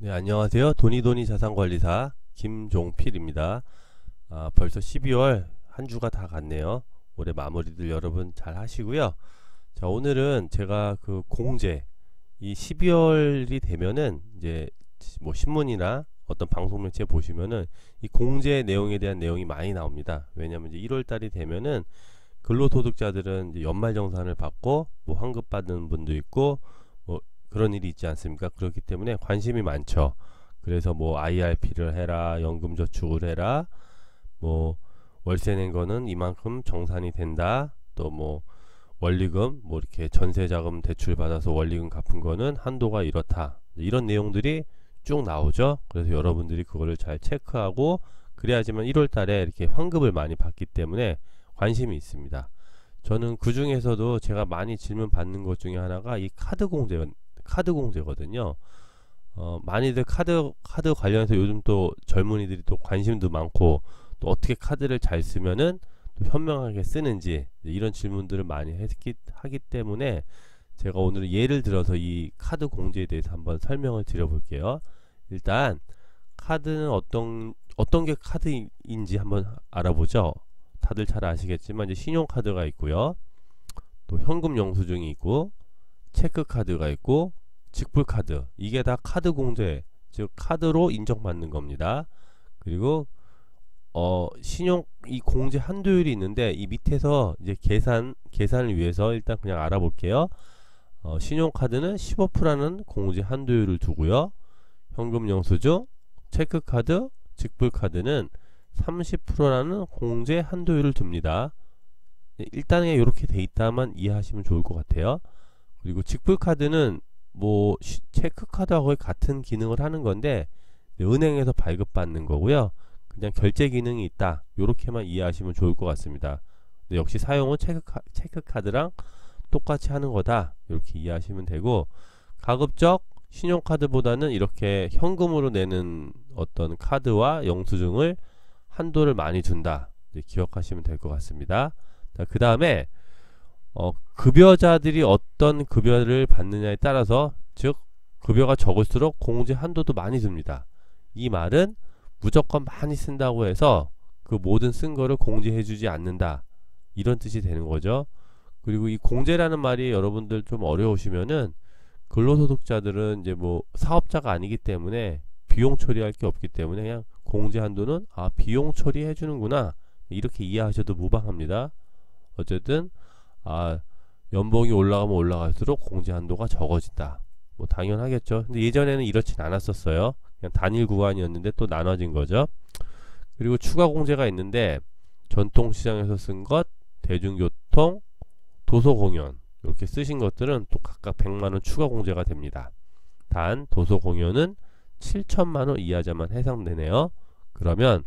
네, 안녕하세요. 돈이돈이 자산관리사 김종필입니다. 벌써 12월 한 주가 다 갔네요. 올해 마무리들 여러분 잘 하시고요. 자, 오늘은 제가 그 공제, 이 12월이 되면은 이제 뭐 신문이나 어떤 방송 매체 보시면은 이 공제 내용에 대한 내용이 많이 나옵니다. 왜냐면 이제 1월 달이 되면은 근로소득자들은 이제 연말정산을 받고 뭐 환급 받는 분도 있고 뭐 그런 일이 있지 않습니까? 그렇기 때문에 관심이 많죠. 그래서 뭐 IRP를 해라, 연금저축을 해라, 뭐 월세 낸 거는 이만큼 정산이 된다. 또 뭐 원리금, 뭐 이렇게 전세자금 대출 받아서 원리금 갚은 거는 한도가 이렇다. 이런 내용들이 쭉 나오죠. 그래서 여러분들이 그거를 잘 체크하고 그래야지만 1월 달에 이렇게 환급을 많이 받기 때문에 관심이 있습니다. 저는 그 중에서도 제가 많이 질문 받는 것 중에 하나가 이 카드 공제거든요. 많이들 카드 관련해서 요즘 또 젊은이들이 또 관심도 많고 또 어떻게 카드를 잘 쓰면은 또 현명하게 쓰는지 이런 질문들을 많이 하기 때문에 제가 오늘 예를 들어서 이 카드 공제에 대해서 한번 설명을 드려볼게요. 일단 카드는 어떤 게 카드인지 한번 알아보죠. 다들 잘 아시겠지만 이제 신용카드가 있고요. 또 현금 영수증이 있고 체크카드가 있고 직불카드, 이게 다 카드 공제, 즉 카드로 인정받는 겁니다. 그리고 신용 이 공제 한도율이 있는데 이 밑에서 이제 계산을 위해서 일단 그냥 알아볼게요. 신용카드는 15%라는 공제 한도율을 두고요. 현금 영수증, 체크카드, 직불카드는 30%라는 공제 한도율을 둡니다. 일단은 이렇게 돼 있다만 이해하시면 좋을 것 같아요. 그리고 직불카드는 뭐 체크카드하고 거의 같은 기능을 하는 건데 은행에서 발급받는 거고요. 그냥 결제 기능이 있다. 요렇게만 이해하시면 좋을 것 같습니다. 역시 사용은 체크카드랑 똑같이 하는 거다. 이렇게 이해하시면 되고, 가급적 신용카드보다는 이렇게 현금으로 내는 어떤 카드와 영수증을 한도를 많이 둔다. 기억하시면 될 것 같습니다. 그 다음에 급여자들이 어떤 급여를 받느냐에 따라서, 즉 급여가 적을수록 공제 한도도 많이 줍니다. 이 말은 무조건 많이 쓴다고 해서 그 모든 쓴 거를 공제해 주지 않는다, 이런 뜻이 되는 거죠. 그리고 이 공제라는 말이 여러분들 좀 어려우시면은, 근로소득자들은 이제 뭐 사업자가 아니기 때문에 비용 처리할 게 없기 때문에 그냥 공제 한도는 비용 처리해 주는구나, 이렇게 이해하셔도 무방합니다. 어쨌든 연봉이 올라가면 올라갈수록 공제 한도가 적어진다. 뭐 당연하겠죠. 근데 예전에는 이렇진 않았었어요. 그냥 단일 구간이었는데 또 나눠진 거죠. 그리고 추가 공제가 있는데, 전통시장에서 쓴 것, 대중교통, 도서공연 이렇게 쓰신 것들은 또 각각 100만원 추가 공제가 됩니다. 단 도서공연은 7천만원 이하자만 해당되네요. 그러면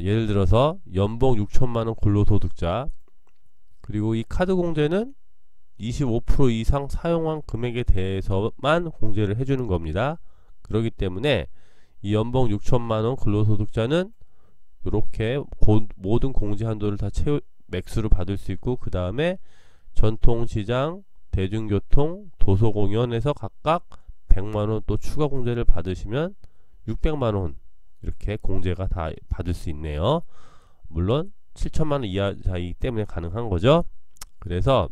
예를 들어서 연봉 6천만원 근로소득자, 그리고 이 카드 공제는 25% 이상 사용한 금액에 대해서만 공제를 해주는 겁니다. 그렇기 때문에 이 연봉 6천만원 근로소득자는 이렇게 모든 공제 한도를 다 맥스로 받을 수 있고, 그 다음에 전통시장, 대중교통, 도서공연에서 각각 100만원 또 추가 공제를 받으시면 600만원 이렇게 공제가 다 받을 수 있네요. 물론 7천만원 이하이기 때문에 가능한 거죠. 그래서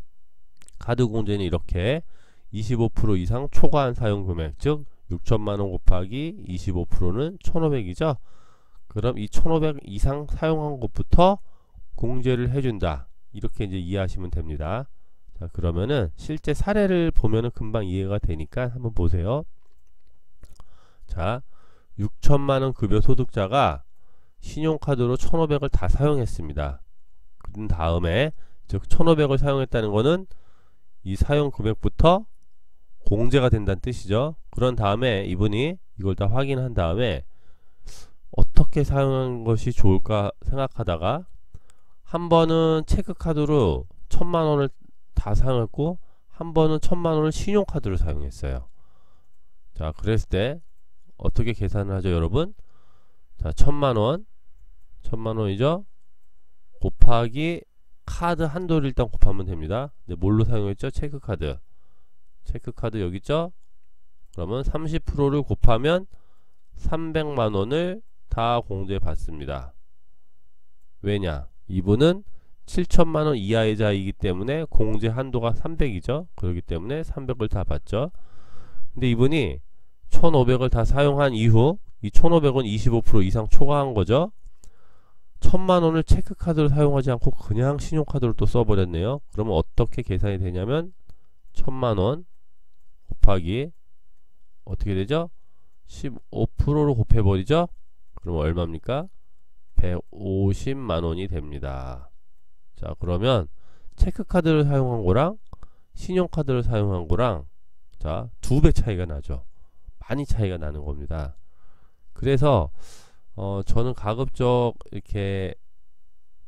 카드 공제는 이렇게 25% 이상 초과한 사용 금액, 즉 6천만원 곱하기 25%는 1,500이죠. 그럼 이 1,500 이상 사용한 것부터 공제를 해준다, 이렇게 이제 이해하시면 됩니다. 자, 그러면은 실제 사례를 보면은 금방 이해가 되니까 한번 보세요. 자, 6천만원 급여 소득자가 신용카드로 1,500을 다 사용했습니다. 그 다음에, 즉 1,500을 사용했다는 거는 이 사용 금액부터 공제가 된다는 뜻이죠. 그런 다음에 이분이 이걸 다 확인한 다음에 어떻게 사용한 것이 좋을까 생각하다가, 한 번은 체크카드로 1,000만원을 다 사용했고, 한 번은 1,000만원을 신용카드로 사용했어요. 자, 그랬을 때 어떻게 계산을 하죠, 여러분? 자, 1,000만원이죠. 곱하기 카드 한도를 일단 곱하면 됩니다. 근데 뭘로 사용했죠? 체크카드 여기 있죠? 그러면 30%를 곱하면 300만원을 다 공제받습니다. 왜냐? 이분은 7천만원 이하이자이기 때문에 공제 한도가 300이죠. 그렇기 때문에 300을 다 받죠. 근데 이분이 1500을 다 사용한 이후 이 1500은 25% 이상 초과한 거죠. 1000만원을 체크카드를 사용하지 않고 그냥 신용카드로 또 써버렸네요. 그러면 어떻게 계산이 되냐면 1000만원 곱하기 어떻게 되죠? 15%로 곱해버리죠. 그럼 얼마입니까? 150만원이 됩니다. 자, 그러면 체크카드를 사용한 거랑 신용카드를 사용한 거랑 자, 2배 차이가 나죠. 많이 차이가 나는 겁니다. 그래서 저는 가급적 이렇게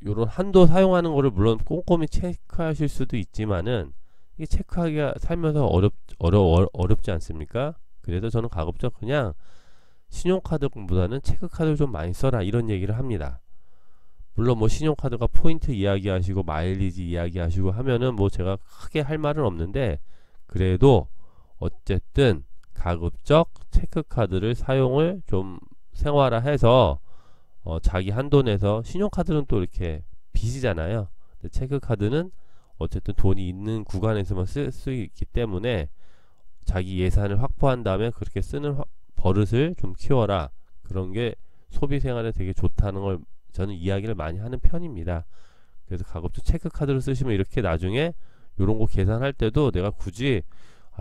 요런 한도 사용하는 거를 물론 꼼꼼히 체크하실 수도 있지만은 이게 체크하기가 살면서 어렵지 않습니까? 그래서 저는 가급적 그냥 신용카드보다는 체크카드를 좀 많이 써라 이런 얘기를 합니다. 물론 뭐 신용카드가 포인트 이야기하시고 마일리지 이야기하시고 하면은 뭐 제가 크게 할 말은 없는데 그래도 어쨌든 가급적 체크카드를 사용을 좀 생활화해서 자기 한도 내서 신용카드는 또 이렇게 빚이잖아요. 근데 체크카드는 어쨌든 돈이 있는 구간에서만 쓸 수 있기 때문에 자기 예산을 확보한 다음에 그렇게 쓰는 버릇을 좀 키워라. 그런 게 소비 생활에 되게 좋다는 걸 저는 이야기를 많이 하는 편입니다. 그래서 가급적 체크카드를 쓰시면 이렇게 나중에 요런 거 계산할 때도 내가 굳이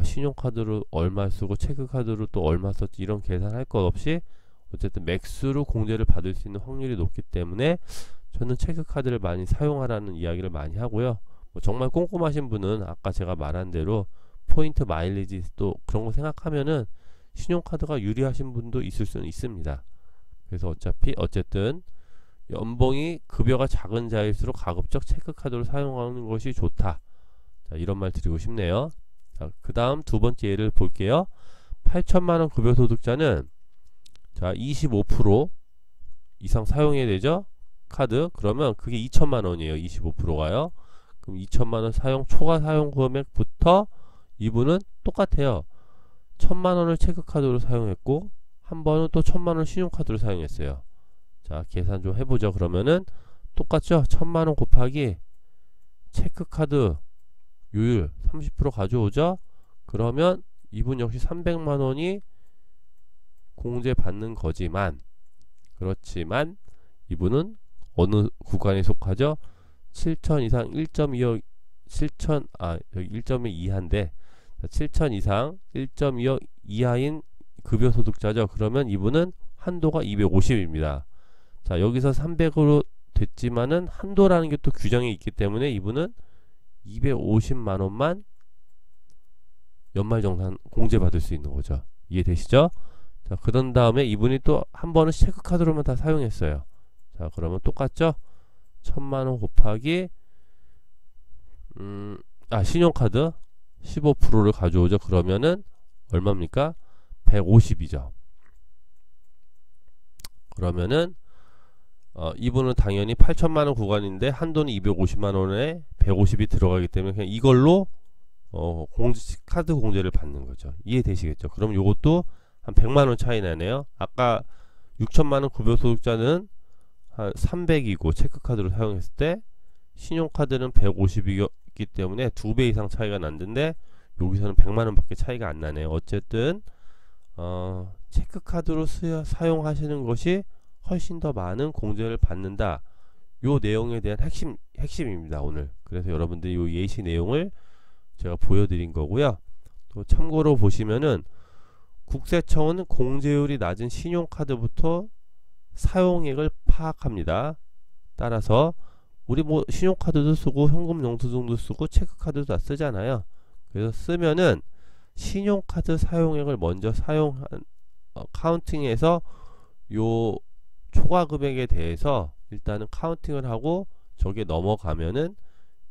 신용카드로 얼마 쓰고 체크카드로 또 얼마 썼지 이런 계산할 것 없이 어쨌든 맥스로 공제를 받을 수 있는 확률이 높기 때문에 저는 체크카드를 많이 사용하라는 이야기를 많이 하고요. 뭐 정말 꼼꼼하신 분은 아까 제가 말한 대로 포인트 마일리지 또 그런 거 생각하면은 신용카드가 유리하신 분도 있을 수는 있습니다. 그래서 어쨌든 연봉이 급여가 작은 자일수록 가급적 체크카드를 사용하는 것이 좋다. 자, 이런 말 드리고 싶네요. 자, 그 다음 두 번째 예를 볼게요. 8천만원 급여 소득자는 자 25% 이상 사용해야 되죠. 카드. 그러면 그게 2천만원이에요. 25%가요. 그럼 2천만원 사용 초과 사용 금액부터 이분은 똑같아요. 1000만원을 체크카드로 사용했고 한 번은 또 1000만원 신용카드로 사용했어요. 자, 계산 좀 해보죠. 그러면은 똑같죠. 1000만원 곱하기 체크카드 요율 30% 가져오죠. 그러면 이분 역시 300만원이 공제 받는 거지만 그렇지만 이분은 어느 구간에 속하죠? 7천 이상 1.2억 7천 여기 1.2 이하인데 7천 이상 1.2억 이하인 급여 소득자죠. 그러면 이분은 한도가 250입니다. 자, 여기서 300으로 됐지만은 한도라는 게 또 규정이 있기 때문에 이분은 250만원만 연말정산 공제받을 수 있는 거죠. 이해되시죠? 자, 그런 다음에 이분이 또 한 번은 체크카드로만 다 사용했어요. 자, 그러면 똑같죠? 1000만원 곱하기 신용카드 15%를 가져오죠. 그러면은 얼마입니까? 150이죠. 그러면은 이분은 당연히 8천만원 구간인데 한도는 250만원에 150이 들어가기 때문에 그냥 이걸로 카드 공제를 받는 거죠. 이해되시겠죠? 그럼 요것도 한 100만원 차이 나네요. 아까 6천만원 급여소득자는 한 300이고 체크카드로 사용했을 때 신용카드는 150이기 때문에 2배 이상 차이가 났는데 여기서는 100만원 밖에 차이가 안 나네요. 어쨌든 체크카드로 사용하시는 것이 훨씬 더 많은 공제를 받는다. 요 내용에 대한 핵심입니다. 오늘. 그래서 여러분들이 요 예시 내용을 제가 보여드린 거고요. 또 참고로 보시면은 국세청은 공제율이 낮은 신용카드부터 사용액을 파악합니다. 따라서 우리 뭐 신용카드도 쓰고 현금 영수증도 쓰고 체크카드도 다 쓰잖아요. 그래서 쓰면은 신용카드 사용액을 먼저 카운팅해서 요 초과 금액에 대해서 일단은 카운팅을 하고 저게 넘어가면은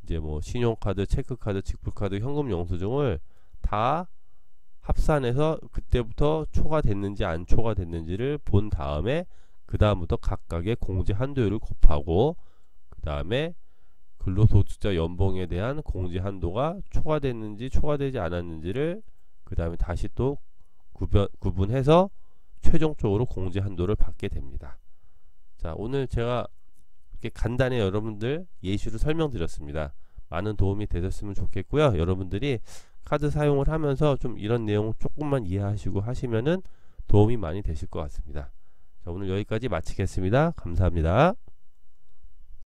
이제 뭐 신용카드, 체크카드, 직불카드, 현금 영수증을 다 합산해서 그때부터 초과됐는지 안 초과됐는지를 본 다음에 그 다음부터 각각의 공제 한도율을 곱하고 그 다음에 근로소득자 연봉에 대한 공제 한도가 초과됐는지 초과되지 않았는지를 그 다음에 다시 또 구분해서 최종적으로 공제 한도를 받게 됩니다. 자, 오늘 제가 이렇게 간단히 여러분들 예시로 설명드렸습니다. 많은 도움이 되셨으면 좋겠고요. 여러분들이 카드 사용을 하면서 좀 이런 내용 조금만 이해하시고 하시면은 도움이 많이 되실 것 같습니다. 자, 오늘 여기까지 마치겠습니다. 감사합니다.